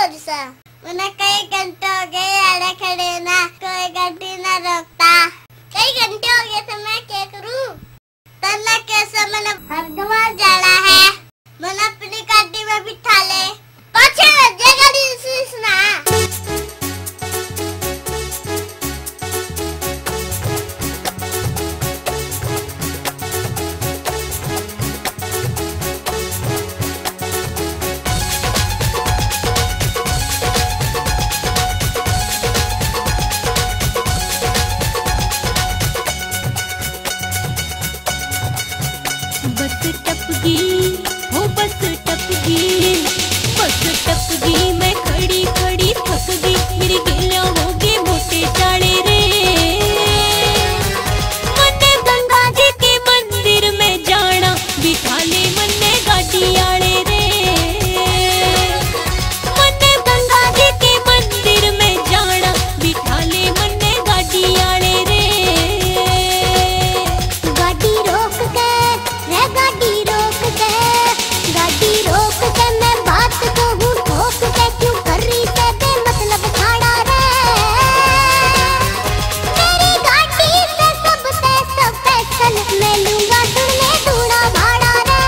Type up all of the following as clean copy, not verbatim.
जोर सा। मैंने कई घंटे हो गए अड़े खड़े ना, कोई गाड़ी ना रोकता। कई घंटे हो गए तो मैं क्या करूं? तन्ना कैसा मैंने हरिद्वार जाना है, मैंने अपनी गाड़ी में बिठा ले। पीछे लगे गाड़ी सुना। बस टपकी, हो बस टपकी, बस टपकी। मैं खड़ी खड़ी थक गई, मेरी गिलिया हो गई मोटे चाले रे। मन्ने गंगा जी के मंदिर में जाना, बिठा ले मन्ने गाड़ी आले रे। मन्ने गंगा जी के मंदिर में जाना, बिठा ले मन्ने गाड़ी आले रे। गाड़ी रोक के, गाड़ी रोक के, गाड़ी रोक के मैं बात कहूँ ठोक के, क्यों कर रही से बेमतलब खाड़ा रे। मेरी गाड़ी से सब स्पेशल मैं लूंगा, सुन ले दूड़ा भाड़ा रे।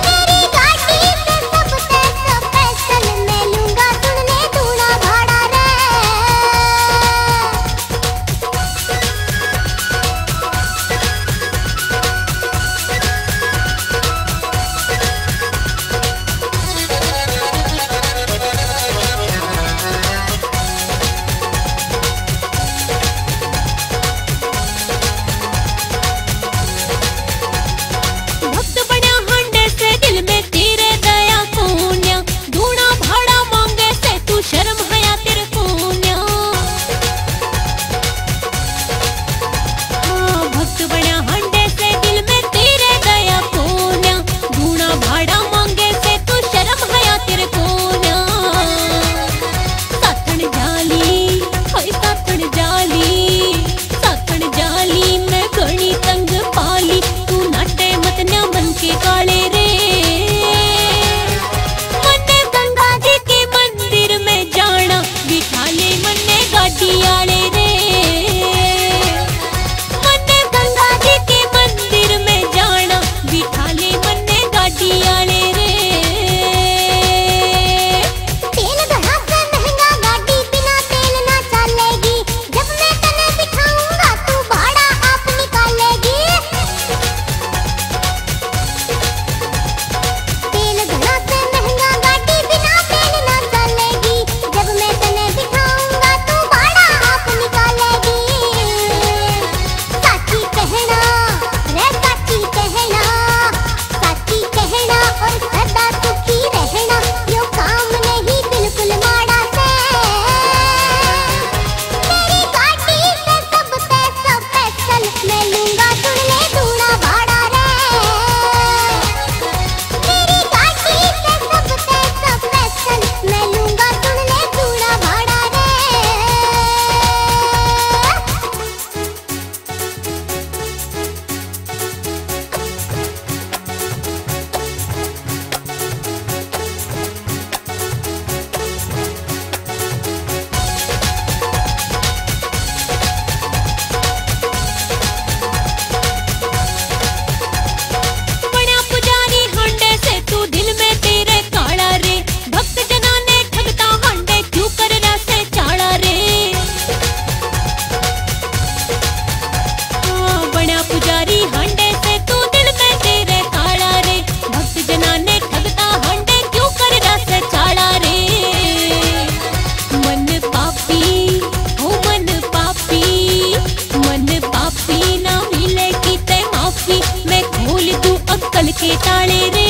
मेरी गाड़ी से सब स्पेशल मैं लूंगा, सुन ले दूड़ा भाड़ा रे। भक्त बना हांडे से दिल में तेरे दया कोन्या, दूना भाड़ा मांगे से तू शर्म हया तेरे कोन्या। भक्त बना हांडे से दिल में तेरे दया कोन्या, दूना भाड़ा मांगे से तू शर्म हया तेरे कोन्या। साथन जाली, हाय साथन जाली, साथन जाली मैं घणी तंग पाली, तू नाटे मत ना बन के काले रे। मन्ने गंगा जी के मंदिर में जाना, बिठा ले मन्ने गाड़ी आले रे। मन्ने गंगा जी के मंदिर में जाना, बिठा ले मन्ने गाड़ी आले रे। तेल भरा से महंगा गाड़ी बिना तेल ना चलेगी, जब मैं तने बिठाऊंगा तू भाड़ा आप निकालेगी। तेल भरा से महंगा गाड़ी बिना तेल ना चलेगी, जब मैं तने बिठाऊंगा तू भाड़ा आप निकालेगी। साची कहना रे, साची कहना, साची कहना और सदा सुखी रहना, यो काम नहीं बिल्कुल माड़ा से। मेरी गाड़ी से सब स्पेशल मैं लूंगा, सुन ले दूड़ा भाड़ा रे। मेरी गाड़ी से सब स्पेशल मैं लूंगा, सुन ले दूड़ा भाड़ा रे। बना पुजारी हांडे से तू दिल में तेरे काला रे। भक्त जना ने ठगता हांडे, क्यों कर रसे चाड़ा रे। बना पुजारी हांडे से तू दिल में तेरे काला रे। भक्त जना ने ठगता हांडे, क्यों कर रसे चाड़ा रे। मन पापी, हो मन पापी, मन पापी ना मिले की ते माफी, मैं खोल दूं अक्कल के ताले रे।